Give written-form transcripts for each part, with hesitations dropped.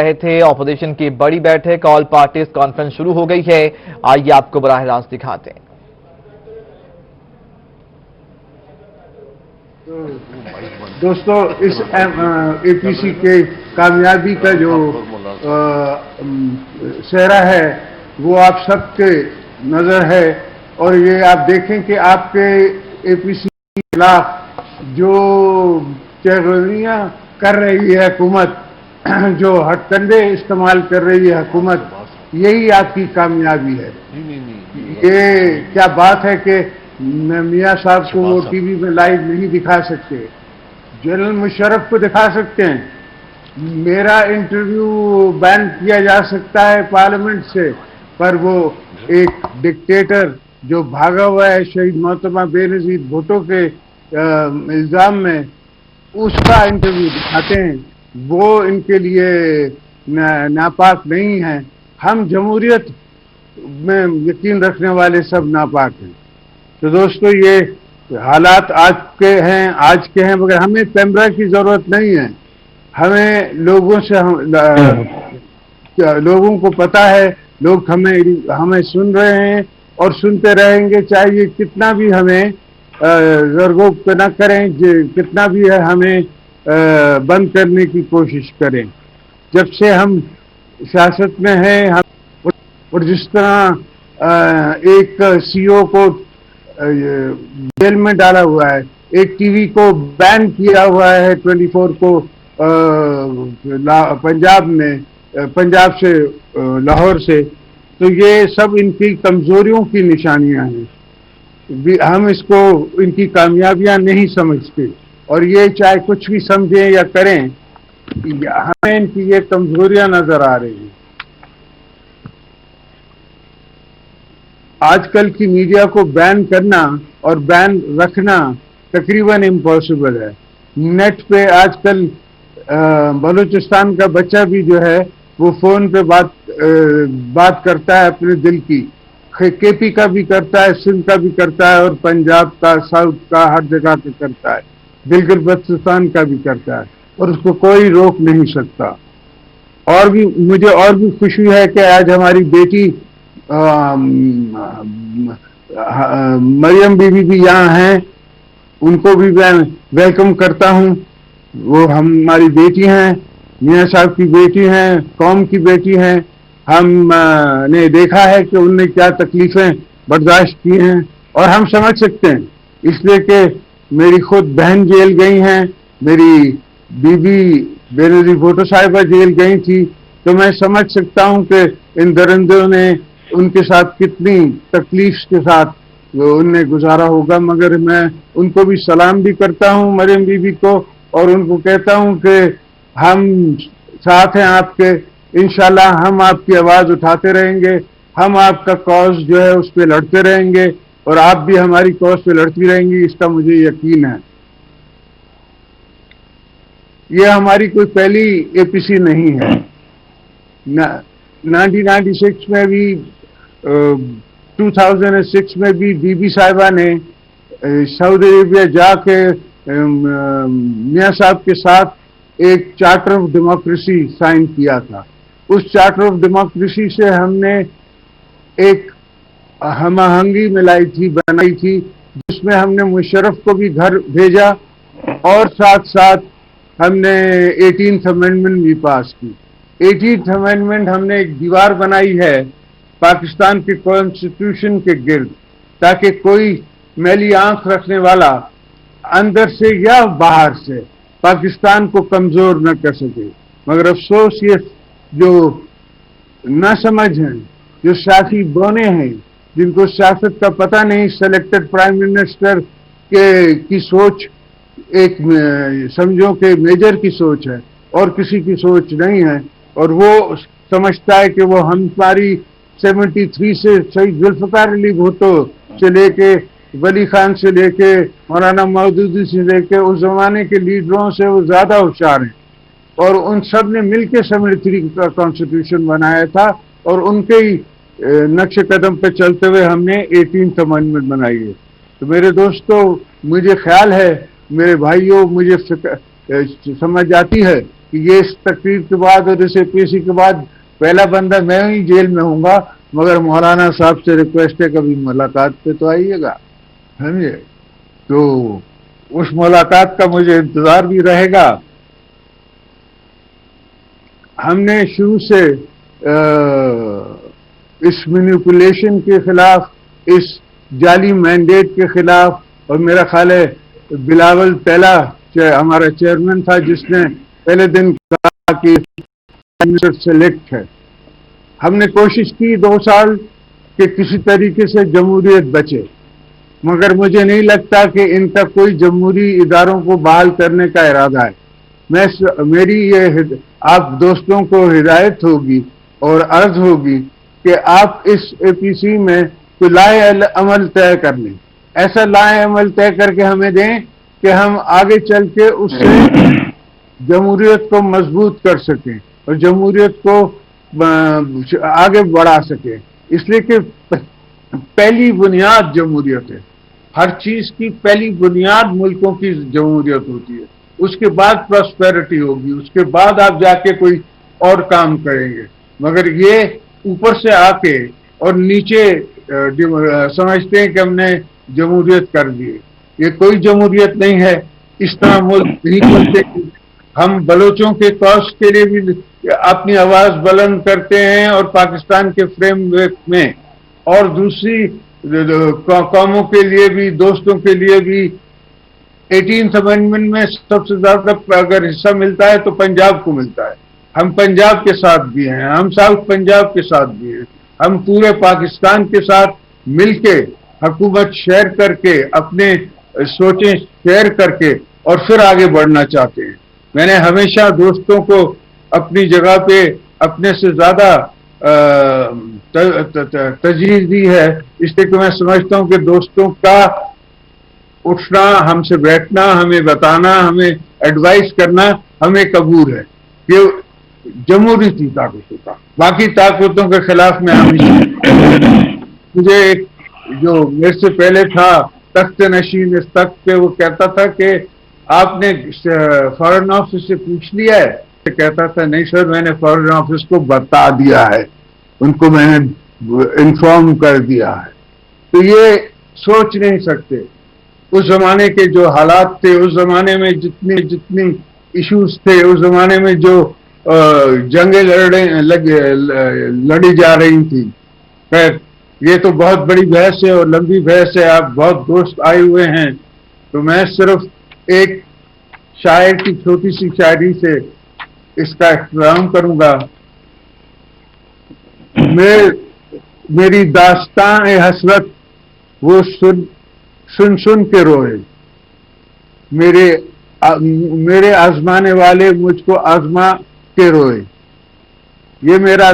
رہے تھے اپوزیشن کی بڑی بیٹھک آل پارٹیز کانفرنس شروع ہو گئی ہے. آئیے آپ کو براہ راست دکھاتے ہیں. دوستو اس اے پی سی کے کامیابی کا جو سہرا ہے وہ آپ سب کے نظر ہے اور یہ آپ دیکھیں کہ آپ کے اے پی سی کے خلاف جو چغلیاں کر رہی ہے حکومت، جو ہتھ کنڈے استعمال کر رہی ہے حکومت، یہی آپ کی کامیابی ہے. یہ کیا بات ہے کہ میاں صاحب کو وہ ٹی وی میں لائیو نہیں دکھا سکتے، جنرل مشرف کو دکھا سکتے ہیں. میرا انٹرویو بین کیا جا سکتا ہے پارلیمنٹ سے، پر وہ ایک ڈکٹیٹر جو بھاگا ہوا ہے شہید محترمہ بے نظیر بھٹو کے الزام میں، اس کا انٹرویو دکھاتے ہیں. وہ ان کے لیے ناپاک نہیں ہے. ہم جمہوریت میں یقین رکھنے والے سب ناپاک ہیں. تو دوستو یہ حالات آج کے ہیں مگر ہمیں کیمرہ کی ضرورت نہیں ہے. ہمیں لوگوں کو پتا ہے، لوگ ہمیں سن رہے ہیں اور سنتے رہیں گے، چاہے یہ کتنا بھی ہمیں زرگوب نہ کریں، کتنا بھی ہے ہمیں بند کرنے کی کوشش کریں. جب سے ہم سیاست میں ہیں اور جس طرح ایک سی او کو جیل میں ڈالا ہوا ہے، ایک ٹی وی کو بین کیا ہوا ہے 24 کو پنجاب سے لاہور سے، تو یہ سب ان کی کمزوریوں کی نشانیاں ہیں. ہم اس کو ان کی کامیابیاں نہیں سمجھتے، اور یہ چاہے کچھ بھی سمجھیں یا کریں، ہمیں ان کی یہ کمزوریاں نظر آ رہی ہیں. آج کل کی میڈیا کو بین کرنا اور بین رکھنا تقریباً امپاسبل ہے. نیٹ پہ آج کل بلوچستان کا بچہ بھی جو ہے وہ فون پہ بات کرتا ہے اپنے دل کی. کے پی کا بھی کرتا ہے، سندھ کا بھی کرتا ہے، اور پنجاب کا، ساؤتھ کا، ہر جگہ پہ کرتا ہے. گلگت بلتستان کا بھی کرتا ہے، اور اس کو کوئی روک نہیں سکتا. مجھے اور بھی خوشی ہے کہ آج ہماری بیٹی مریم بی بی بھی یہاں ہیں. ان کو بھی میں ویلکم کرتا ہوں. وہ ہماری بیٹی ہیں، میاں صاحب کی بیٹی ہیں، قوم کی بیٹی ہیں. ہم نے دیکھا ہے کہ ان نے کیا تکلیفیں برداشت کی ہیں، اور ہم سمجھ سکتے ہیں، اس لیے کہ میری خود بہن جیل گئی ہیں، میری بی بی بے نظیر بھٹو صاحبہ جیل گئی تھی. تو میں سمجھ سکتا ہوں کہ ان درندوں نے ان کے ساتھ کتنی تکلیف کے ساتھ ان نے گزارا ہوگا. مگر میں ان کو بھی سلام بھی کرتا ہوں، مریم بی بی کو، اور ان کو کہتا ہوں کہ ہم ساتھ ہیں آپ کے. انشاءاللہ ہم آپ کی آواز اٹھاتے رہیں گے. ہم آپ کا کاز جو ہے اس پہ لڑتے رہیں گے، اور آپ بھی ہماری کاز پہ لڑتی رہیں گی، اس کا مجھے یقین ہے. یہ ہماری کوئی پہلی اے پی سی نہیں ہے. 1996 میں بھی 2006 میں بھی بی بی صاحبہ نے سعودی عربیہ جا کے میاں صاحب کے ساتھ ایک چارٹر آف ڈیموکریسی سائن کیا تھا. اس چارٹر آف ڈیموکریسی سے ہم نے ایک ہم آہنگی بنائی تھی، جس میں ہم نے مشرف کو بھی گھر بھیجا، اور ساتھ ساتھ ہم نے 18th امینڈمنٹ بھی پاس کی. 18th امینڈمنٹ ہم نے ایک دیوار بنائی ہے پاکستان کے کانسٹیٹیوشن کے گرد، تاکہ کوئی میلی آنکھ رکھنے والا اندر سے یا باہر سے پاکستان کو کمزور نہ کر سکے. مگر افسوس یہ جو نہ سمجھ ہیں، جو سیاسی بونے ہیں، جن کو سیاست کا پتہ نہیں، سلیکٹڈ پرائم منسٹر کی سوچ ایک سمجھو کہ میجر کی سوچ ہے اور کسی کی سوچ نہیں ہے. اور وہ سمجھتا ہے کہ وہ ہماری 73 سے شہید ذوالفقار علی بھٹو سے لے کے ولی خان سے لے کے مولانا مودودی سے لے کے اس زمانے کے لیڈروں سے وہ زیادہ ہوشیار ہیں. اور ان سب نے مل کے 73 کا کانسٹیٹیوشن بنایا تھا، اور ان کے ہی نقش قدم پہ چلتے ہوئے ہم نے 18th امینڈمنٹ بنائی ہے. تو میرے دوستو، مجھے خیال ہے، میرے بھائیوں، مجھے سمجھ آتی ہے کہ یہ اس تقریر کے بعد اور اس APC کے بعد پہلا بندہ میں ہی جیل میں ہوں گا، مگر مولانا صاحب سے ریکویسٹ ہے کبھی ملاقات پہ تو آئیے گا، سمجھے؟ تو اس ملاقات کا مجھے انتظار بھی رہے گا۔ ہم نے شروع سے اس مینیپولیشن کے خلاف، اس جعلی مینڈیٹ کے خلاف، اور میرا خیال ہے بلاول پہلا ہمارا چیئرمین تھا جس نے پہلے دن کہا کہ سلیکٹ ہے۔ ہم نے کوشش کی 2 سال کہ کسی طریقے سے جمہوریت بچے، مگر مجھے نہیں لگتا کہ ان کا کوئی جمہوری اداروں کو بحال کرنے کا ارادہ ہے۔ میری یہ آپ دوستوں کو ہدایت ہوگی اور عرض ہوگی کہ آپ اس APC میں کوئی لائحہ عمل طے کر لیں، ایسا لائحہ عمل طے کر کے ہمیں دیں کہ ہم آگے چل کے اس سے جمہوریت کو مضبوط کر سکیں اور جمہوریت کو آگے بڑھا سکیں، اس لیے کہ پہلی بنیاد جمہوریت ہے۔ ہر چیز کی پہلی بنیاد ملکوں کی جمہوریت ہوتی ہے، اس کے بعد پراسپیرٹی ہوگی، اس کے بعد آپ جا کے کوئی اور کام کریں گے، مگر یہ اوپر سے آ کے اور نیچے سمجھتے ہیں کہ ہم نے جمہوریت کر دی، یہ کوئی جمہوریت نہیں ہے۔ اس طرح ملک نہیں چلتے۔ ہم بلوچوں کے کاز کے لیے بھی اپنی آواز بلند کرتے ہیں اور پاکستان کے فریم ورک میں، اور دوسری قوموں کے لیے بھی، دوستوں کے لیے بھی 18th امینڈمنٹ میں سب سے زیادہ اگر حصہ ملتا ہے تو پنجاب کو ملتا ہے۔ ہم پنجاب کے ساتھ بھی ہیں، ہم ساؤتھ پنجاب کے ساتھ بھی ہیں، ہم پورے پاکستان کے ساتھ مل کے حکومت شیئر کر کے، اپنے سوچیں شیئر کر کے اور پھر آگے بڑھنا چاہتے ہیں۔ میں نے ہمیشہ دوستوں کو اپنی جگہ پہ اپنے سے زیادہ ترجیح دی ہے، اس لیے کہ میں سمجھتا ہوں کہ دوستوں کا اٹھنا، ہم سے بیٹھنا، ہمیں بتانا، ہمیں ایڈوائز کرنا ہمیں قبول ہے۔ یہ جمہوری تھی طاقتوں کا، باقی طاقتوں کے خلاف میں مجھے ایک جو میرے سے پہلے تھا تخت نشین اس تخت پہ، وہ کہتا تھا کہ آپ نے فارن آفس سے پوچھ لیا ہے؟ کہتا تھا نہیں سر، میں نے فارن آفس کو بتا دیا ہے، ان کو میں نے انفارم کر دیا ہے۔ تو یہ سوچ نہیں سکتے اس زمانے کے جو حالات تھے، اس زمانے میں جتنی ایشوز تھے، اس زمانے میں جو جنگیں لڑی جا رہی تھی۔ خیر یہ تو بہت بڑی بحث ہے اور لمبی بحث ہے، آپ بہت دوست آئے ہوئے ہیں، تو میں صرف ایک شاعر کی چھوٹی سی شاعری سے اس کا اختتام کروں گا۔ میری داستان حسرت وہ سن کے روئے، میرے آزمانے والے مجھ کو آزما کے روئے۔ یہ میرا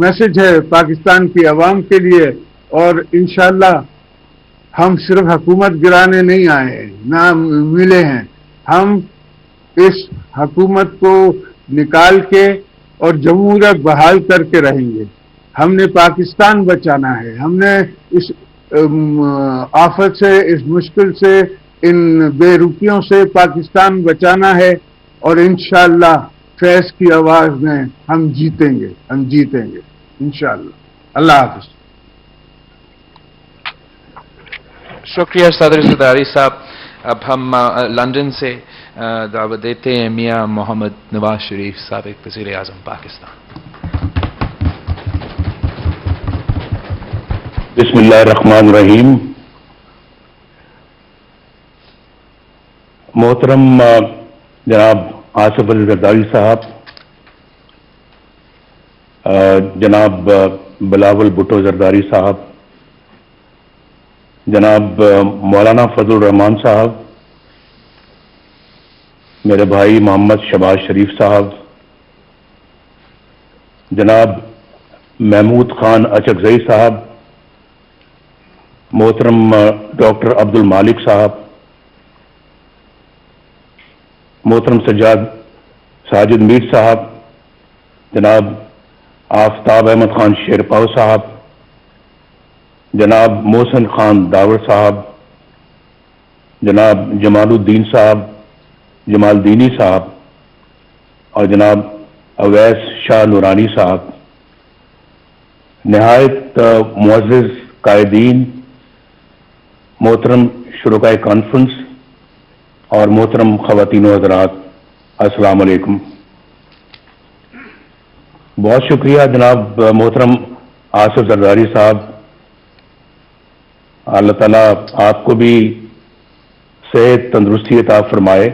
میسج ہے پاکستان کی عوام کے لیے، اور انشاءاللہ ہم صرف حکومت گرانے نہیں آئے ہیں، نہ ملے ہیں، ہم اس حکومت کو نکال کے اور جمہوریت بحال کر کے رہیں گے۔ ہم نے پاکستان بچانا ہے، ہم نے اس آفت سے، اس مشکل سے، ان بے رکیوں سے پاکستان بچانا ہے، اور انشاءاللہ فیض کی آواز میں ہم جیتیں گے انشاءاللہ۔ اللہ حافظ۔ شکریہ صدر زرداری صاحب۔ اب ہم لندن سے دعوت دیتے ہیں میاں محمد نواز شریف، سابق وزیر اعظم پاکستان۔ بسم اللہ الرحمن الرحیم۔ محترم جناب آصف علی زرداری صاحب، جناب بلاول بھٹو زرداری صاحب، جناب مولانا فضل الرحمان صاحب، میرے بھائی محمد شہباز شریف صاحب، جناب محمود خان اچکزئی صاحب، محترم ڈاکٹر عبد المالک صاحب، محترم ساجد میر صاحب، جناب آفتاب احمد خان شیرپاؤ صاحب، جناب محسن خان داور صاحب، جناب جمال الدین صاحب، جمال دینی صاحب، اور جناب اویس شاہ نورانی صاحب، نہایت معزز قائدین، محترم شرکائے کانفرنس اور محترم خواتین و حضرات، السلام علیکم۔ بہت شکریہ جناب محترم آصف زرداری صاحب، اللہ تعالیٰ آپ کو بھی صحت تندرستی عطا فرمائے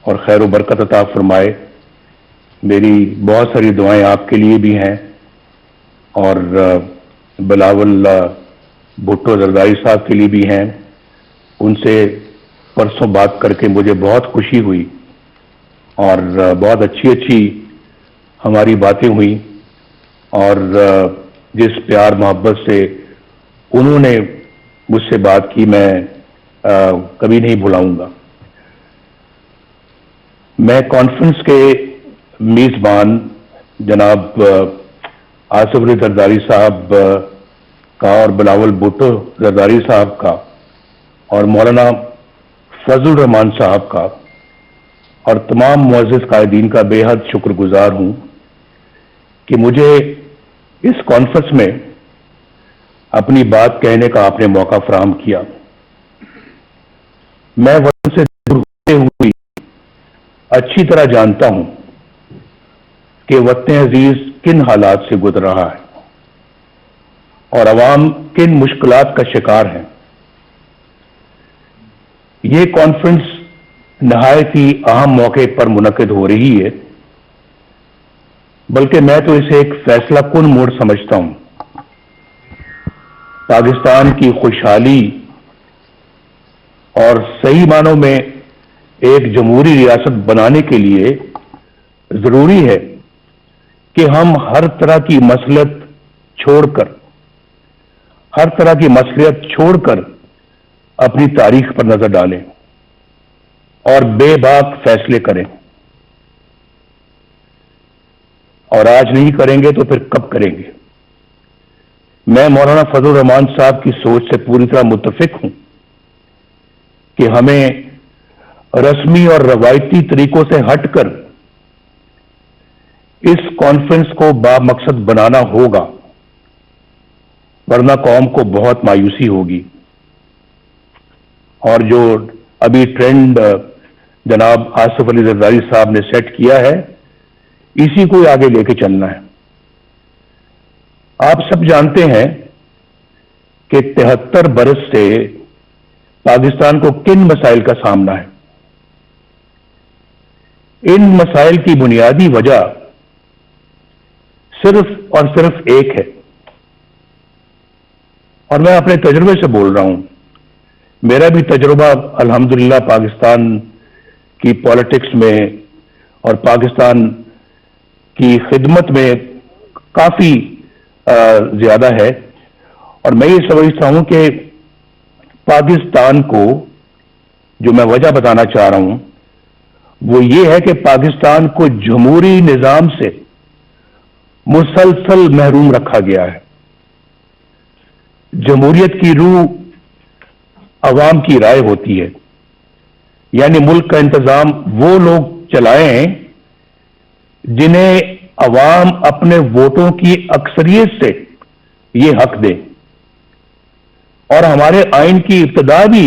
اور خیر و برکت عطا فرمائے۔ میری بہت ساری دعائیں آپ کے لیے بھی ہیں، اور بلاول بھٹو زرداری صاحب کے لیے بھی ہیں۔ ان سے پرسوں بات کر کے مجھے بہت خوشی ہوئی اور بہت اچھی ہماری باتیں ہوئیں، اور جس پیار محبت سے انہوں نے مجھ سے بات کی میں کبھی نہیں بھلاؤں گا۔ میں کانفرنس کے میزبان جناب آصف علی زرداری صاحب کا اور بلاول بھٹو زرداری صاحب کا اور مولانا فضل الرحمان صاحب کا اور تمام معزز قائدین کا بے حد شکر گزار ہوں کہ مجھے اس کانفرنس میں اپنی بات کہنے کا آپ نے موقع فراہم کیا۔ میں وطن سے دور ہوتے ہوئے اچھی طرح جانتا ہوں کہ وطن عزیز کن حالات سے گزر رہا ہے اور عوام کن مشکلات کا شکار ہیں۔ یہ کانفرنس نہایت ہی اہم موقع پر منعقد ہو رہی ہے، بلکہ میں تو اسے ایک فیصلہ کن موڑ سمجھتا ہوں۔ پاکستان کی خوشحالی اور صحیح معنوں میں ایک جمہوری ریاست بنانے کے لیے ضروری ہے کہ ہم ہر طرح کی مصلحت چھوڑ کر اپنی تاریخ پر نظر ڈالیں اور بے باک فیصلے کریں، اور آج نہیں کریں گے تو پھر کب کریں گے؟ میں مولانا فضل الرحمان صاحب کی سوچ سے پوری طرح متفق ہوں کہ ہمیں رسمی اور روایتی طریقوں سے ہٹ کر اس کانفرنس کو بامقصد بنانا ہوگا، ورنہ قوم کو بہت مایوسی ہوگی۔ اور جو ابھی ٹرینڈ جناب آصف علی زرداری صاحب نے سیٹ کیا ہے، اسی کو آگے لے کے چلنا ہے۔ آپ سب جانتے ہیں کہ 73 برس سے پاکستان کو کن مسائل کا سامنا ہے۔ ان مسائل کی بنیادی وجہ صرف اور صرف ایک ہے، اور میں اپنے تجربے سے بول رہا ہوں۔ میرا بھی تجربہ الحمدللہ پاکستان کی پالیٹکس میں اور پاکستان کی خدمت میں کافی زیادہ ہے، اور میں یہ سمجھتا ہوں کہ پاکستان کو جو میں وجہ بتانا چاہ رہا ہوں وہ یہ ہے کہ پاکستان کو جمہوری نظام سے مسلسل محروم رکھا گیا ہے۔ جمہوریت کی روح عوام کی رائے ہوتی ہے، یعنی ملک کا انتظام وہ لوگ چلائیں جنہیں عوام اپنے ووٹوں کی اکثریت سے یہ حق دے، اور ہمارے آئین کی ابتدا بھی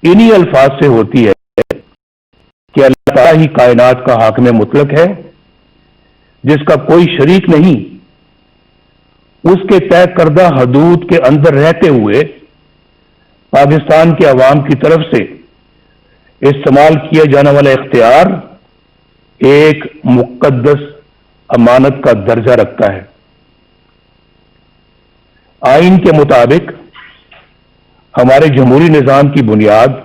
انہی الفاظ سے ہوتی ہے کہ اللہ تعالیٰ ہی کائنات کا حاکم مطلق ہے، جس کا کوئی شریک نہیں۔ اس کے طے کردہ حدود کے اندر رہتے ہوئے پاکستان کے عوام کی طرف سے استعمال کیا جانے والا اختیار ایک مقدس امانت کا درجہ رکھتا ہے۔ آئین کے مطابق ہمارے جمہوری نظام کی بنیاد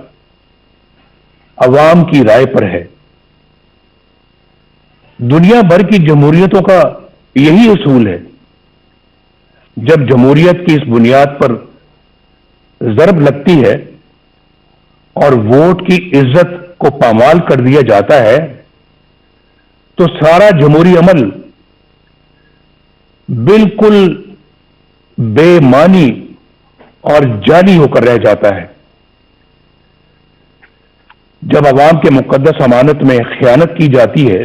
عوام کی رائے پر ہے۔ دنیا بھر کی جمہوریتوں کا یہی اصول ہے۔ جب جمہوریت کی اس بنیاد پر ضرب لگتی ہے اور ووٹ کی عزت کو پامال کر دیا جاتا ہے تو سارا جمہوری عمل بالکل بے معنی اور جعلی ہو کر رہ جاتا ہے۔ جب عوام کے مقدس امانت میں خیانت کی جاتی ہے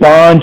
5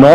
9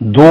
2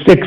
6,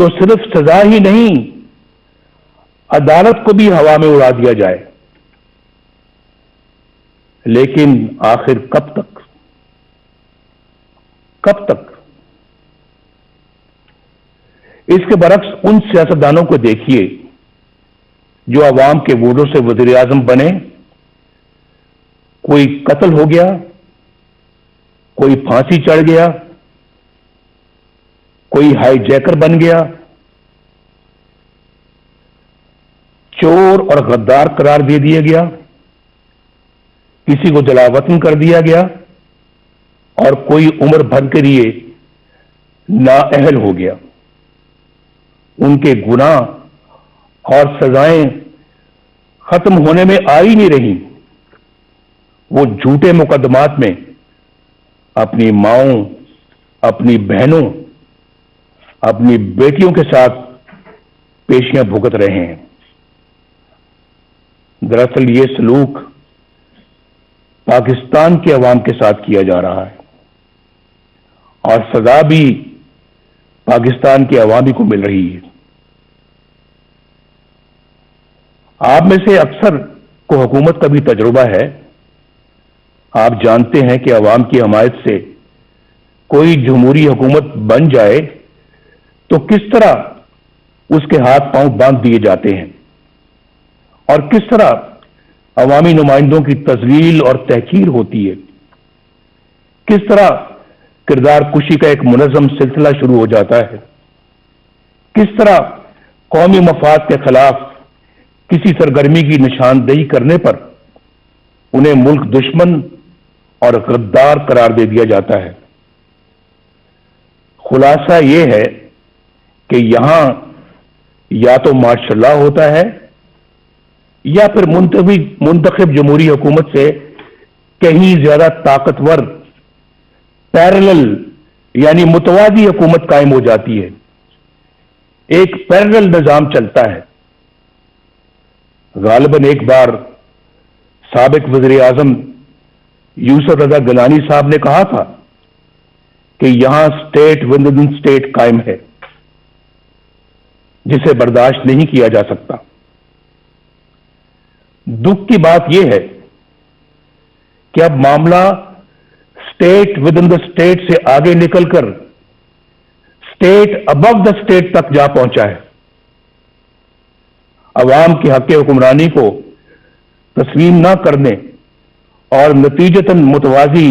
تو صرف سزا ہی نہیں، عدالت کو بھی ہوا میں اڑا دیا جائے. لیکن آخر کب تک؟ کب تک؟ اس کے برعکس ان سیاستدانوں کو دیکھیے جو عوام کے ووٹوں سے وزیر اعظم بنے. کوئی قتل ہو گیا، کوئی پھانسی چڑھ گیا، کوئی ہائی جیکر بن گیا، چور اور غدار قرار دے دیا گیا، کسی کو جلاوطن کر دیا گیا، اور کوئی عمر بھر کے لیے نااہل ہو گیا. ان کے گناہ اور سزائیں ختم ہونے میں آ ہی نہیں رہی. وہ جھوٹے مقدمات میں اپنی ماؤں، اپنی بہنوں، اپنی بیٹیوں کے ساتھ پیشیاں بھگت رہے ہیں. دراصل یہ سلوک پاکستان کے عوام کے ساتھ کیا جا رہا ہے، اور سزا بھی پاکستان کے عوامی کو مل رہی ہے. آپ میں سے اکثر کو حکومت کا بھی تجربہ ہے. آپ جانتے ہیں کہ عوام کی حمایت سے کوئی جمہوری حکومت بن جائے تو کس طرح اس کے ہاتھ پاؤں باندھ دیے جاتے ہیں، اور کس طرح عوامی نمائندوں کی تذلیل اور تحقیر ہوتی ہے. کس طرح کردار کشی کا ایک منظم سلسلہ شروع ہو جاتا ہے. کس طرح قومی مفاد کے خلاف کسی سرگرمی کی نشاندہی کرنے پر انہیں ملک دشمن اور غدار قرار دے دیا جاتا ہے. خلاصہ یہ ہے کہ یہاں یا تو مارشل لا ہوتا ہے یا پھر منتخب جمہوری حکومت سے کہیں زیادہ طاقتور پیرلل یعنی متوازی حکومت قائم ہو جاتی ہے. ایک پیرلل نظام چلتا ہے. غالباً ایک بار سابق وزیر اعظم یوسف رضا گیلانی صاحب نے کہا تھا کہ یہاں اسٹیٹ ود ان اسٹیٹ قائم ہے جسے برداشت نہیں کیا جا سکتا. دکھ کی بات یہ ہے کہ اب معاملہ state with in the state سے آگے نکل کر اسٹیٹ ابو دا اسٹیٹ تک جا پہنچا ہے. عوام کے حق حکمرانی کو تسلیم نہ کرنے اور نتیجتاً متوازی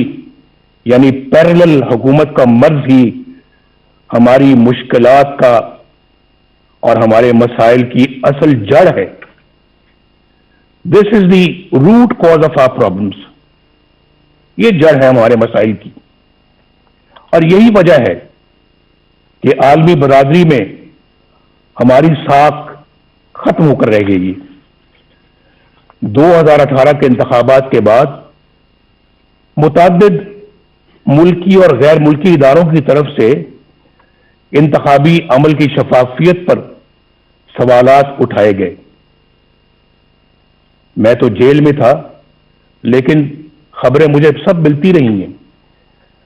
یعنی پیرلل حکومت کا مرض ہی ہماری مشکلات کا اور ہمارے مسائل کی اصل جڑ ہے. This is the root cause of our problems. یہ جڑ ہے ہمارے مسائل کی، اور یہی وجہ ہے کہ عالمی برادری میں ہماری ساکھ ختم ہو کر رہ گئی. 2018 کے انتخابات کے بعد متعدد ملکی اور غیر ملکی اداروں کی طرف سے انتخابی عمل کی شفافیت پر سوالات اٹھائے گئے. میں تو جیل میں تھا، لیکن خبریں مجھے سب ملتی رہی ہیں.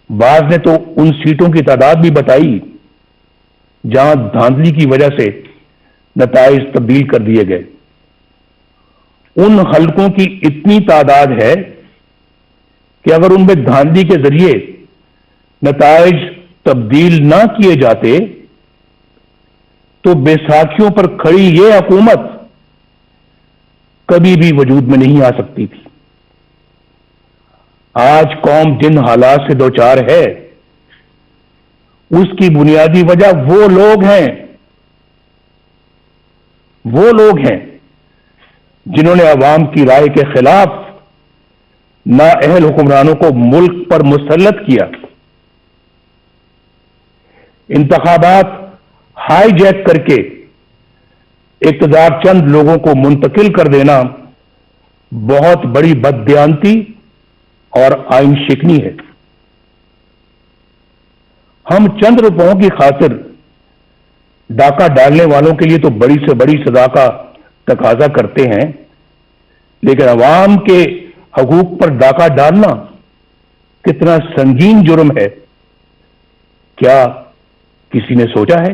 بعض نے تو ان سیٹوں کی تعداد بھی بتائی جہاں دھاندلی کی وجہ سے نتائج تبدیل کر دیے گئے. ان حلقوں کی اتنی تعداد ہے کہ اگر ان میں دھاندلی کے ذریعے نتائج تبدیل نہ کیے جاتے تو بیساکھیوں پر کھڑی یہ حکومت کبھی بھی وجود میں نہیں آ سکتی تھی. آج قوم جن حالات سے دوچار ہے اس کی بنیادی وجہ وہ لوگ ہیں جنہوں نے عوام کی رائے کے خلاف نااہل حکمرانوں کو ملک پر مسلط کیا. انتخابات ہائی جیک کر کے اقتدار چند لوگوں کو منتقل کر دینا بہت بڑی بددیانتی اور آئین شکنی ہے. ہم چند روپوں کی خاطر ڈاکہ ڈالنے والوں کے لیے تو بڑی سے بڑی سزا کا تقاضا کرتے ہیں، لیکن عوام کے حقوق پر ڈاکہ ڈالنا کتنا سنگین جرم ہے، کیا کسی نے سوچا ہے؟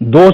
2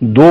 2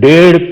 1.5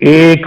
1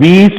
20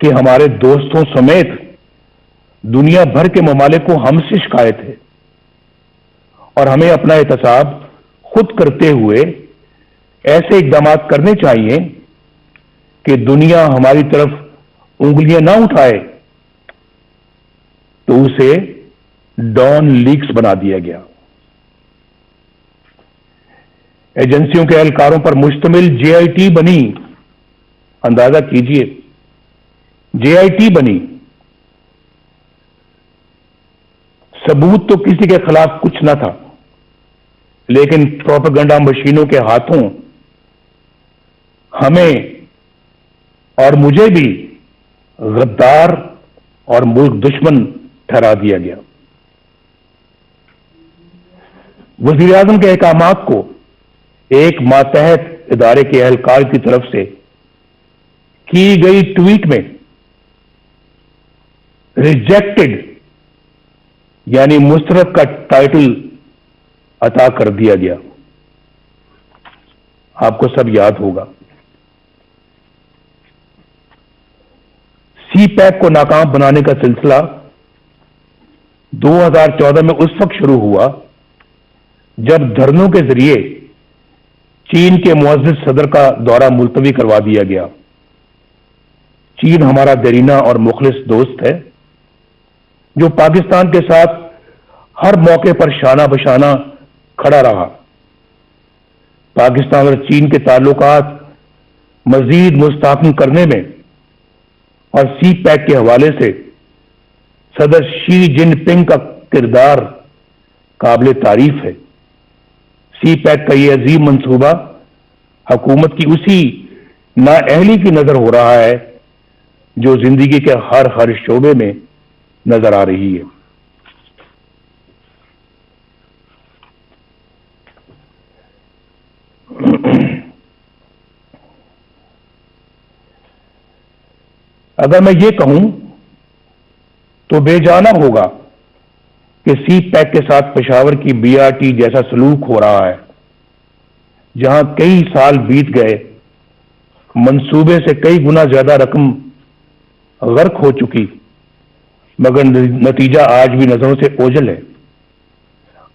کہ ہمارے دوستوں سمیت دنیا بھر کے ممالک کو ہم سے شکایت ہے اور ہمیں اپنا احتساب خود کرتے ہوئے ایسے اقدامات کرنے چاہیے کہ دنیا ہماری طرف انگلیاں نہ اٹھائے. تو اسے ڈان لیکس بنا دیا گیا. ایجنسیوں کے اہلکاروں پر مشتمل جے آئی ٹی بنی. اندازہ کیجئے, جے آئی ٹی بنی. ثبوت تو کسی کے خلاف کچھ نہ تھا, لیکن پروپیگنڈا مشینوں کے ہاتھوں ہمیں اور مجھے بھی غدار اور ملک دشمن ٹھہرا دیا گیا. وزیر اعظم کے احکامات کو ایک ماتحت ادارے کے اہلکار کی طرف سے کی گئی ٹویٹ میں ریجیکٹڈ یعنی مسترد کا ٹائٹل عطا کر دیا گیا. آپ کو سب یاد ہوگا. سی پیک کو ناکام بنانے کا سلسلہ 2014 میں اس وقت شروع ہوا جب دھرنوں کے ذریعے چین کے معزز صدر کا دورہ ملتوی کروا دیا گیا. چین ہمارا دیرینہ اور مخلص دوست ہے جو پاکستان کے ساتھ ہر موقع پر شانہ بشانہ کھڑا رہا. پاکستان اور چین کے تعلقات مزید مستحکم کرنے میں اور سی پیک کے حوالے سے صدر شی جن پنگ کا کردار قابل تعریف ہے. سی پیک کا یہ عظیم منصوبہ حکومت کی اسی نااہلی کی نظر ہو رہا ہے جو زندگی کے ہر شعبے میں نظر آ رہی ہے. اگر میں یہ کہوں تو بے جانا ہوگا کہ سی پیک کے ساتھ پشاور کی بی آر ٹی جیسا سلوک ہو رہا ہے جہاں کئی سال بیت گئے, منصوبے سے کئی گنا زیادہ رقم غرق ہو چکی, مگر نتیجہ آج بھی نظروں سے اوجھل ہے.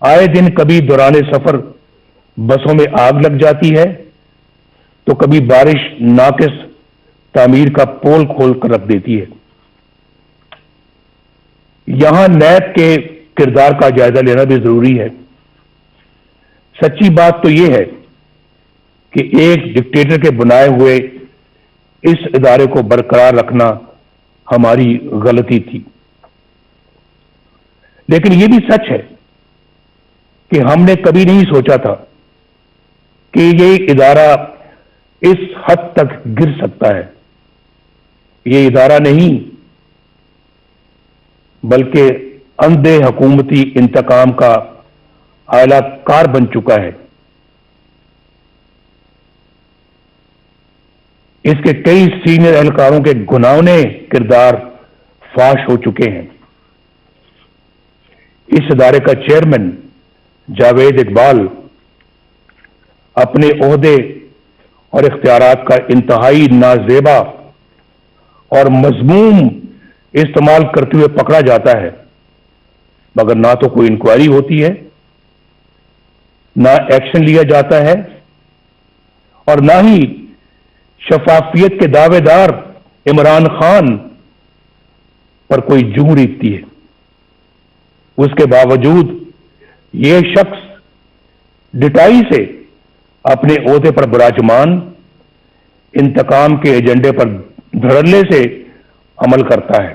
آئے دن کبھی دوران سفر بسوں میں آگ لگ جاتی ہے تو کبھی بارش ناقص تعمیر کا پول کھول کر رکھ دیتی ہے. یہاں نیب کے کردار کا جائزہ لینا بھی ضروری ہے. سچی بات تو یہ ہے کہ ایک ڈکٹیٹر کے بنائے ہوئے اس ادارے کو برقرار رکھنا ہماری غلطی تھی, لیکن یہ بھی سچ ہے کہ ہم نے کبھی نہیں سوچا تھا کہ یہ ادارہ اس حد تک گر سکتا ہے. یہ ادارہ نہیں بلکہ اندھے حکومتی انتقام کا اعلی کار بن چکا ہے. اس کے کئی سینئر اہلکاروں کے گھناؤنے کردار فاش ہو چکے ہیں. اس ادارے کا چیئرمین جاوید اقبال اپنے عہدے اور اختیارات کا انتہائی نازیبا اور مذموم استعمال کرتے ہوئے پکڑا جاتا ہے, مگر نہ تو کوئی انکوائری ہوتی ہے, نہ ایکشن لیا جاتا ہے, اور نہ ہی شفافیت کے دعوے دار عمران خان پر کوئی جوں ریتتی ہے. اس کے باوجود یہ شخص ڈٹائی سے اپنے عہدے پر براجمان انتقام کے ایجنڈے پر دھڑلے سے عمل کرتا ہے.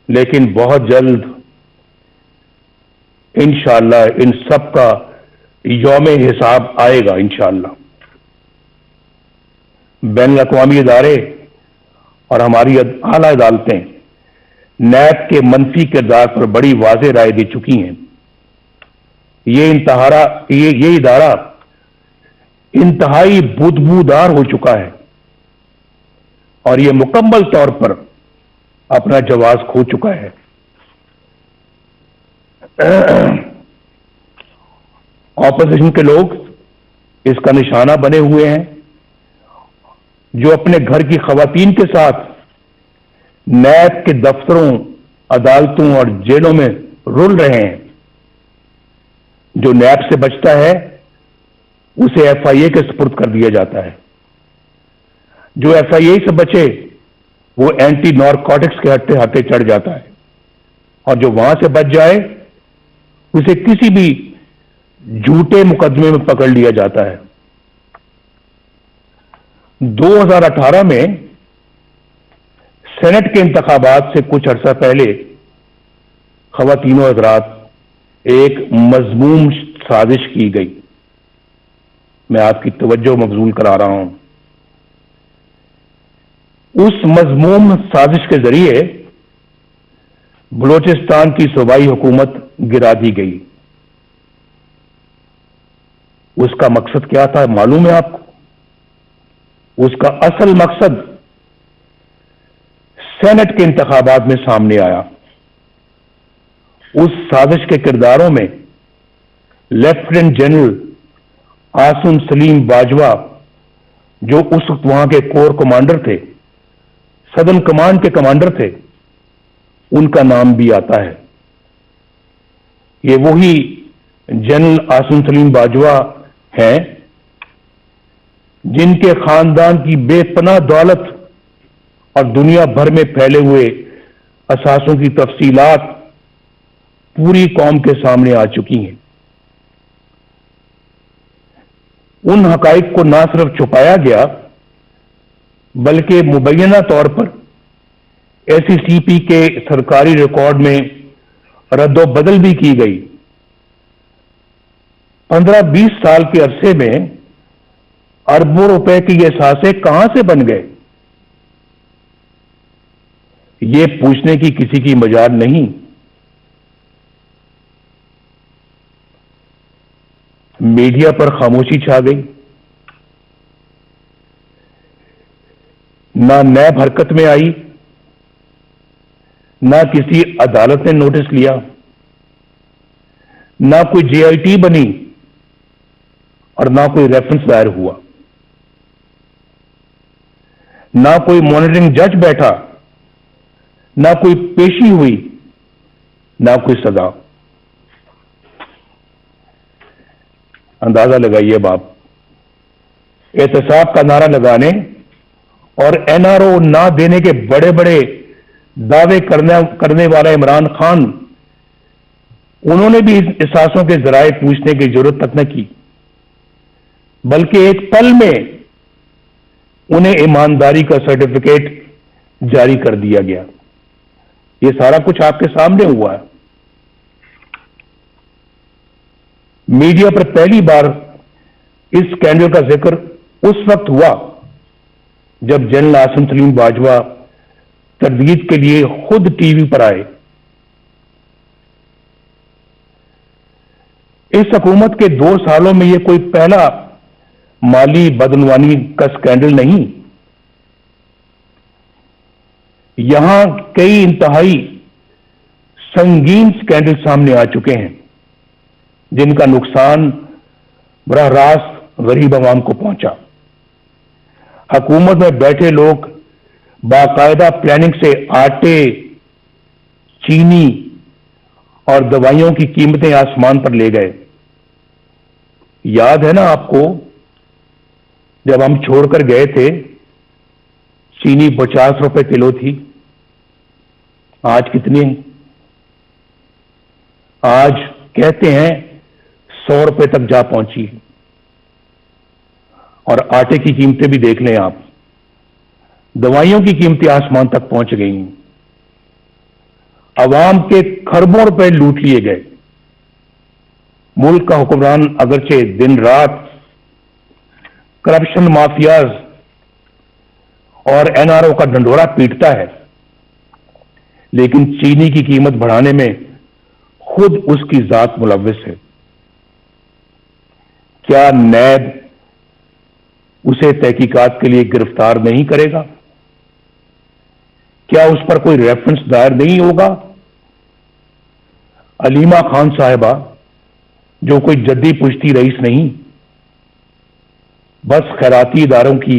لیکن بہت جلد انشاءاللہ ان سب کا یوم حساب آئے گا انشاءاللہ. بین الاقوامی ادارے اور ہماری اعلی عدالتیں نیب کے منفی کردار پر بڑی واضح رائے دے چکی ہیں. یہ ادارہ انتہائی بدبودار ہو چکا ہے اور یہ مکمل طور پر اپنا جواز کھو چکا ہے. اپوزیشن کے لوگ اس کا نشانہ بنے ہوئے ہیں جو اپنے گھر کی خواتین کے ساتھ نیب کے دفتروں، عدالتوں اور جیلوں میں رل رہے ہیں، جو نیب سے بچتا ہے اسے ایف آئی اے کے سپرد کر دیا جاتا ہے، جو ایف آئی اے سے بچے وہ اینٹی نارکوٹکس کے ہٹے چڑھ جاتا ہے، اور جو وہاں سے بچ جائے اسے کسی بھی جھوٹے مقدمے میں پکڑ لیا جاتا ہے۔ 2018 میں سینٹ کے انتخابات سے کچھ عرصہ پہلے خواتین و حضرات ایک مذموم سازش کی گئی، میں آپ کی توجہ مبذول کرا رہا ہوں۔ اس مذموم سازش کے ذریعے بلوچستان کی صوبائی حکومت گرا دی گئی۔ اس کا مقصد کیا تھا معلوم ہے آپ کو؟ اس کا اصل مقصد سینٹ کے انتخابات میں سامنے آیا۔ اس سازش کے کرداروں میں لیفٹیننٹ جنرل عاصم سلیم باجوہ، جو اس وقت وہاں کے کور کمانڈر تھے، سدرن کمانڈ کے کمانڈر تھے، ان کا نام بھی آتا ہے۔ یہ وہی جنرل عاصم سلیم باجوہ ہیں جن کے خاندان کی بے پناہ دولت اور دنیا بھر میں پھیلے ہوئے اثاثوں کی تفصیلات پوری قوم کے سامنے آ چکی ہیں۔ ان حقائق کو نہ صرف چھپایا گیا بلکہ مبینہ طور پر ایس سی سی پی کے سرکاری ریکارڈ میں رد و بدل بھی کی گئی۔ 15-20 سال کے عرصے میں اربوں روپے کی یہ اثاثے کہاں سے بن گئے، یہ پوچھنے کی کسی کی مجال نہیں۔ میڈیا پر خاموشی چھا گئی، نہ نیب حرکت میں آئی، نہ کسی عدالت نے نوٹس لیا، نہ کوئی جے آئی ٹی بنی اور نہ کوئی ریفرنس دائر ہوا، نہ کوئی مانیٹرنگ جج بیٹھا، نہ کوئی پیشی ہوئی، نہ کوئی سزا۔ اندازہ لگائیے باپ، احتساب کا نعرہ لگانے اور این آر او نہ دینے کے بڑے بڑے دعوے کرنے والا عمران خان، انہوں نے بھی اثاثوں کے ذرائع پوچھنے کی ضرورت تک نہ کی، بلکہ ایک پل میں انہیں ایمانداری کا سرٹیفکیٹ جاری کر دیا گیا۔ یہ سارا کچھ آپ کے سامنے ہوا ہے۔ میڈیا پر پہلی بار اس اسکینڈل کا ذکر اس وقت ہوا جب جنرل عاصم سلیم باجوہ تردید کے لیے خود ٹی وی پر آئے۔ اس حکومت کے 2 سالوں میں یہ کوئی پہلا مالی بدعنوانی کا اسکینڈل نہیں، یہاں کئی انتہائی سنگین اسکینڈل سامنے آ چکے ہیں جن کا نقصان براہ راست غریب عوام کو پہنچا۔ حکومت میں بیٹھے لوگ باقاعدہ پلاننگ سے آٹے، چینی اور دوائیوں کی قیمتیں آسمان پر لے گئے۔ یاد ہے نا آپ کو جب ہم چھوڑ کر گئے تھے چینی 50 روپے کلو تھی، آج کتنی ہے؟ آج کہتے ہیں 100 روپے تک جا پہنچی ہے۔ اور آٹے کی قیمتیں بھی دیکھ لیں آپ، دوائیوں کی قیمتیں آسمان تک پہنچ گئی ہیں۔ عوام کے کھربوں روپے لوٹ لیے گئے۔ ملک کا حکمران اگرچہ دن رات کرپشن مافیاز اور این آر او کا ڈنڈورا پیٹتا ہے، لیکن چینی کی قیمت بڑھانے میں خود اس کی ذات ملوث ہے۔ کیا نیب اسے تحقیقات کے لیے گرفتار نہیں کرے گا؟ کیا اس پر کوئی ریفرنس دائر نہیں ہوگا؟ علیمہ خان صاحبہ جو کوئی جدی پشتی رئیس نہیں، بس خیراتی اداروں کی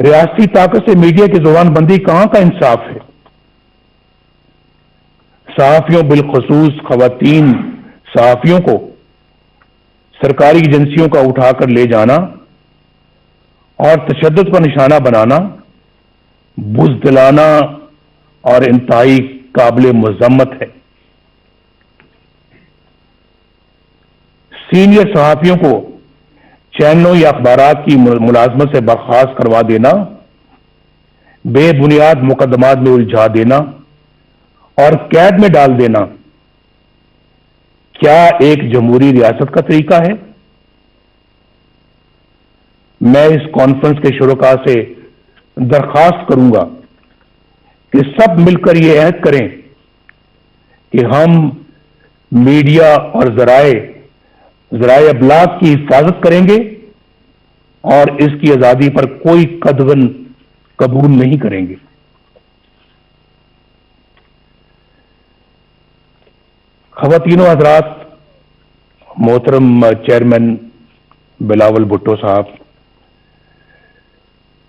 ریاستی طاقت سے میڈیا کی زبان بندی کہاں کا انصاف ہے؟ صحافیوں بالخصوص خواتین صحافیوں کو سرکاری ایجنسیوں کا اٹھا کر لے جانا اور تشدد کا نشانہ بنانا بزدلانہ اور انتہائی قابل مذمت ہے۔ سینئر صحافیوں کو چینلوں یا اخبارات کی ملازمت سے برخاست کروا دینا، بے بنیاد مقدمات میں الجھا دینا اور قید میں ڈال دینا کیا ایک جمہوری ریاست کا طریقہ ہے؟ میں اس کانفرنس کے شرکاء سے درخواست کروں گا کہ سب مل کر یہ عہد کریں کہ ہم میڈیا اور ذرائع ابلاغ کی حفاظت کریں گے اور اس کی آزادی پر کوئی قدغن قبول نہیں کریں گے۔ خواتین و حضرات، محترم چیئرمین بلاول بھٹو صاحب،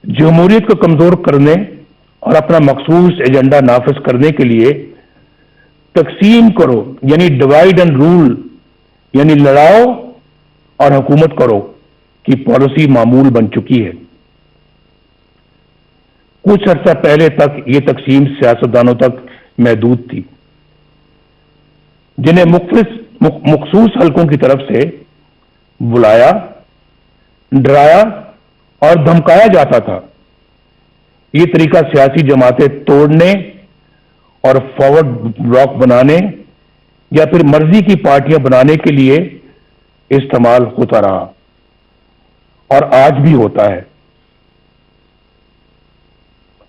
جمہوریت کو کمزور کرنے اور اپنا مخصوص ایجنڈا نافذ کرنے کے لیے تقسیم کرو یعنی ڈیوائیڈ اینڈ رول یعنی لڑاؤ اور حکومت کرو کی پالیسی معمول بن چکی ہے۔ کچھ عرصہ پہلے تک یہ تقسیم سیاستدانوں تک محدود تھی، جنہیں مخصوص حلقوں کی طرف سے بلایا، ڈرایا اور دھمکایا جاتا تھا۔ یہ طریقہ سیاسی جماعتیں توڑنے اور فارورڈ بلاک بنانے یا پھر مرضی کی پارٹیاں بنانے کے لیے استعمال ہوتا رہا اور آج بھی ہوتا ہے۔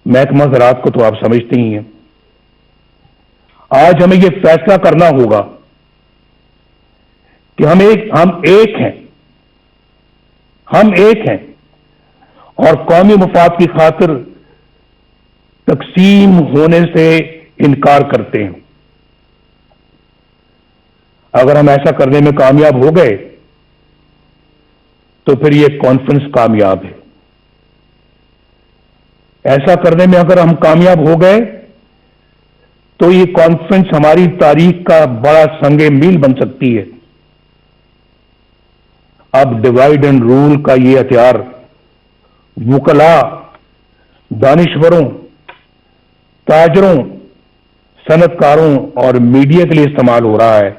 محکمہ زراعت کو تو آپ سمجھتے ہی ہیں۔ آج ہمیں یہ فیصلہ کرنا ہوگا کہ ہم ایک ہیں اور قومی مفاد کی خاطر تقسیم ہونے سے انکار کرتے ہیں۔ اگر ہم ایسا کرنے میں کامیاب ہو گئے تو پھر یہ کانفرنس کامیاب ہے۔ ایسا کرنے میں اگر ہم کامیاب ہو گئے تو یہ کانفرنس ہماری تاریخ کا بڑا سنگ میل بن سکتی ہے۔ اب ڈیوائیڈ اینڈ رول کا یہ ہتھیار وکلاء، دانشوروں، تاجروں، صنعت کاروں اور میڈیا کے لیے استعمال ہو رہا ہے،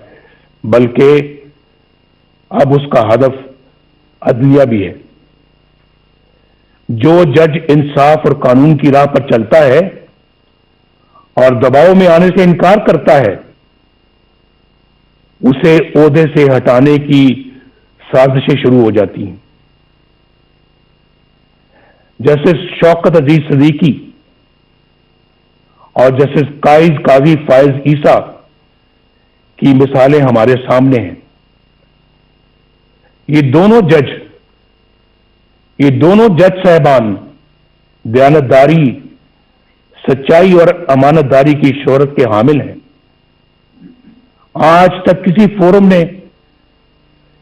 بلکہ اب اس کا ہدف عدلیہ بھی ہے۔ جو جج انصاف اور قانون کی راہ پر چلتا ہے اور دباؤ میں آنے سے انکار کرتا ہے، اسے عہدے سے ہٹانے کی سازشیں شروع ہو جاتی ہیں۔ جسٹس شوکت عزیز صدیقی اور جسٹس قاضی فائز عیسیٰ کی مثالیں ہمارے سامنے ہیں۔ یہ دونوں جج صاحبان دیانتداری، سچائی اور امانت داری کی شہرت کے حامل ہیں۔ آج تک کسی فورم نے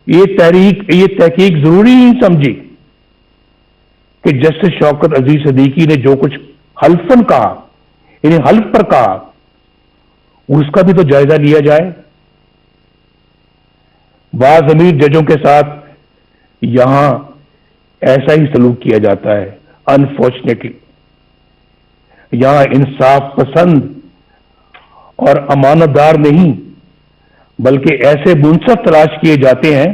یہ تحقیق ضروری نہیں سمجھی کہ جسٹس شوکت عزیز صدیقی نے جو کچھ حلفاً کہا، یعنی حلف پر کہا، اس کا بھی تو جائزہ لیا جائے۔ بعض امیر ججوں کے ساتھ یہاں ایسا ہی سلوک کیا جاتا ہے۔ انفارچونیٹلی یہاں انصاف پسند اور امانت دار نہیں بلکہ ایسے منصف تلاش کیے جاتے ہیں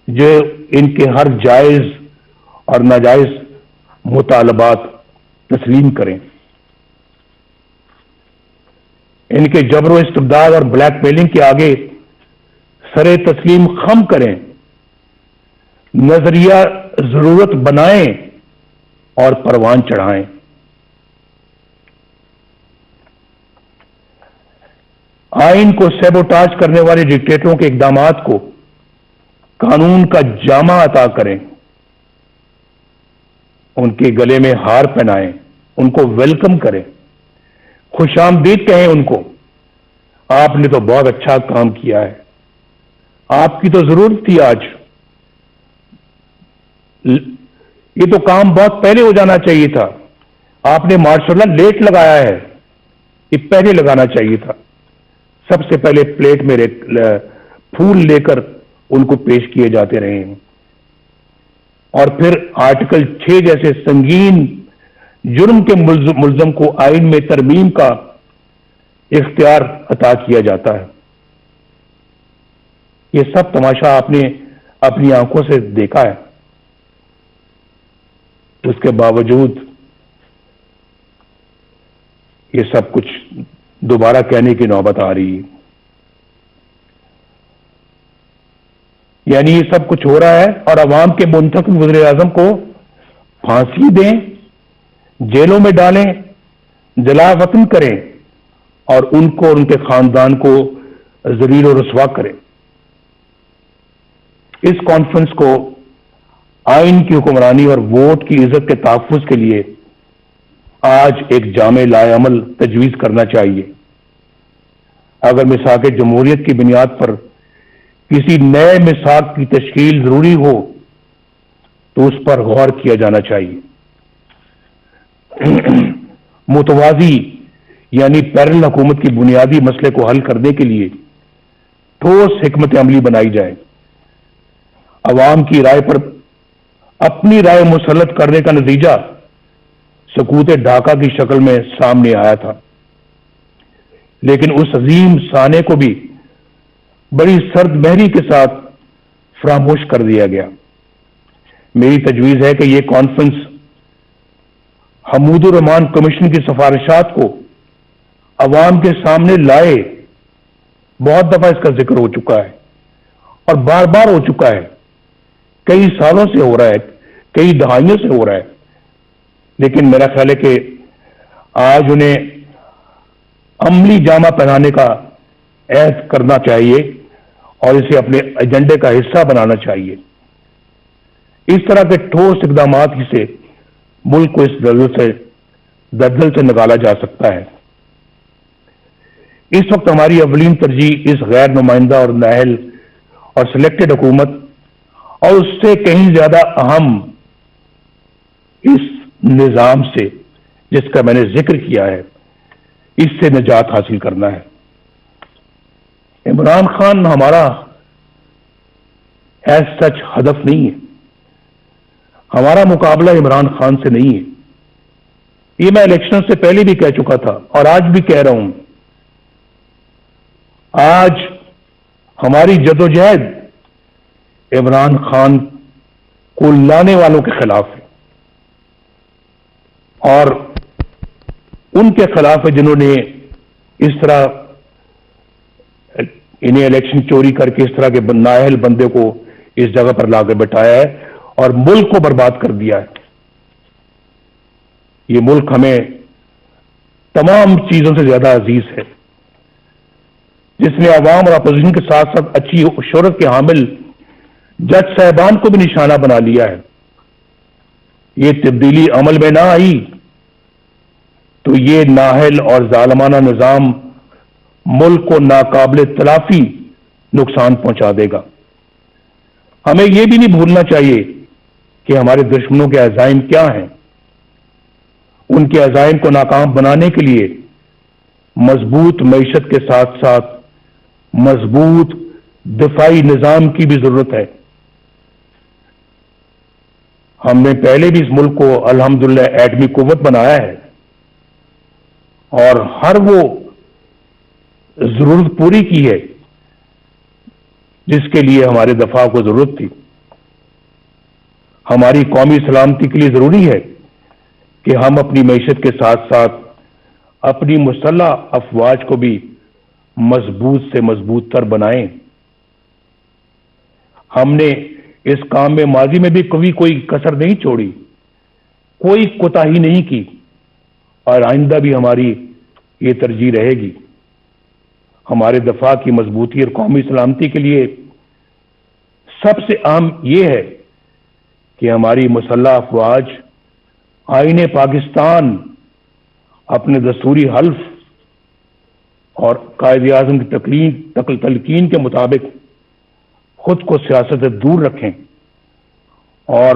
جو ان کے ہر جائز اور ناجائز مطالبات تسلیم کریں، ان کے جبر و استبداد اور بلیک میلنگ کے آگے سرے تسلیم خم کریں، نظریہ ضرورت بنائیں اور پروان چڑھائیں۔ آئین کو سیبوٹاج کرنے والے ڈکٹیٹروں کے اقدامات کو قانون کا جامہ عطا کریں، ان کے گلے میں ہار پہنائیں، ان کو ویلکم کریں، خوش آمدید کہیں ان کو، آپ نے تو بہت اچھا کام کیا ہے، آپ کی تو ضرورت تھی آج یہ تو کام بہت پہلے ہو جانا چاہیے تھا. آپ نے ماشاءاللہ لیٹ لگایا ہے, یہ پہلے لگانا چاہیے تھا. سب سے پہلے پلیٹ میں پھول لے کر ان کو پیش کیے جاتے رہے ہیں, اور پھر آرٹیکل 6 جیسے سنگین جرم کے ملزم کو آئین میں ترمیم کا اختیار عطا کیا جاتا ہے. یہ سب تماشا آپ نے اپنی آنکھوں سے دیکھا ہے. اس کے باوجود یہ سب کچھ دوبارہ کہنے کی نوبت آ رہی ہے. یعنی یہ سب کچھ ہو رہا ہے اور عوام کے منتخب وزیر اعظم کو پھانسی دیں, جیلوں میں ڈالیں, جلا وطن کریں اور ان کو اور ان کے خاندان کو ذلیل و رسوا کریں. اس کانفرنس کو آئین کی حکمرانی اور ووٹ کی عزت کے تحفظ کے لیے آج ایک جامع لائے عمل تجویز کرنا چاہیے. اگر میثاق جمہوریت کی بنیاد پر کسی نئے میثاق کی تشکیل ضروری ہو تو اس پر غور کیا جانا چاہیے. متوازی یعنی پیرل حکومت کی بنیادی مسئلے کو حل کرنے کے لیے ٹھوس حکمت عملی بنائی جائے. عوام کی رائے پر اپنی رائے مسلط کرنے کا نتیجہ سکوت ڈھاکہ کی شکل میں سامنے آیا تھا, لیکن اس عظیم سانے کو بھی بڑی سرد مہری کے ساتھ فراموش کر دیا گیا. میری تجویز ہے کہ یہ کانفرنس حمود الرحمان کمیشن کی سفارشات کو عوام کے سامنے لائے. بہت دفعہ اس کا ذکر ہو چکا ہے اور بار بار ہو چکا ہے, کئی سالوں سے ہو رہا ہے, کئی دہائیوں سے ہو رہا ہے, لیکن میرا خیال ہے کہ آج انہیں عملی جامہ پہنانے کا عہد کرنا چاہیے اور اسے اپنے ایجنڈے کا حصہ بنانا چاہیے. اس طرح کے ٹھوس اقدامات ہی سے ملک کو اس دلدل سے نکالا جا سکتا ہے. اس وقت ہماری اولین ترجیح اس غیر نمائندہ اور نااہل اور سلیکٹڈ حکومت اور اس سے کہیں زیادہ اہم اس نظام سے جس کا میں نے ذکر کیا ہے, اس سے نجات حاصل کرنا ہے. عمران خان ہمارا ایز سچ ہدف نہیں ہے, ہمارا مقابلہ عمران خان سے نہیں ہے. یہ میں الیکشن سے پہلے بھی کہہ چکا تھا اور آج بھی کہہ رہا ہوں. آج ہماری جدوجہد عمران خان کو لانے والوں کے خلاف ہے اور ان کے خلاف ہے جنہوں نے اس طرح انہیں الیکشن چوری کر کے اس طرح کے نااہل بندے کو اس جگہ پر لا کے بٹھایا ہے اور ملک کو برباد کر دیا ہے. یہ ملک ہمیں تمام چیزوں سے زیادہ عزیز ہے, جس نے عوام اور اپوزیشن کے ساتھ ساتھ اچھی شہرت کے حامل جج صاحبان کو بھی نشانہ بنا لیا ہے. یہ تبدیلی عمل میں نہ آئی تو یہ نااہل اور ظالمانہ نظام ملک کو ناقابل تلافی نقصان پہنچا دے گا. ہمیں یہ بھی نہیں بھولنا چاہیے کہ ہمارے دشمنوں کے عزائم کیا ہیں. ان کے عزائم کو ناکام بنانے کے لیے مضبوط معیشت کے ساتھ ساتھ مضبوط دفاعی نظام کی بھی ضرورت ہے. ہم نے پہلے بھی اس ملک کو الحمدللہ ایٹمی قوت بنایا ہے اور ہر وہ ضرورت پوری کی ہے جس کے لیے ہمارے دفاع کو ضرورت تھی. ہماری قومی سلامتی کے لیے ضروری ہے کہ ہم اپنی معیشت کے ساتھ ساتھ اپنی مسلح افواج کو بھی مضبوط سے مضبوط تر بنائیں. ہم نے اس کام میں ماضی میں بھی کبھی کوئی کسر نہیں چھوڑی, کوئی کوتاہی نہیں کی اور آئندہ بھی ہماری یہ ترجیح رہے گی. ہمارے دفاع کی مضبوطی اور قومی سلامتی کے لیے سب سے اہم یہ ہے کہ ہماری مسلح افواج آئین پاکستان اپنے دستوری حلف اور قائد اعظم کی تلقین کے مطابق خود کو سیاست سے دور رکھیں اور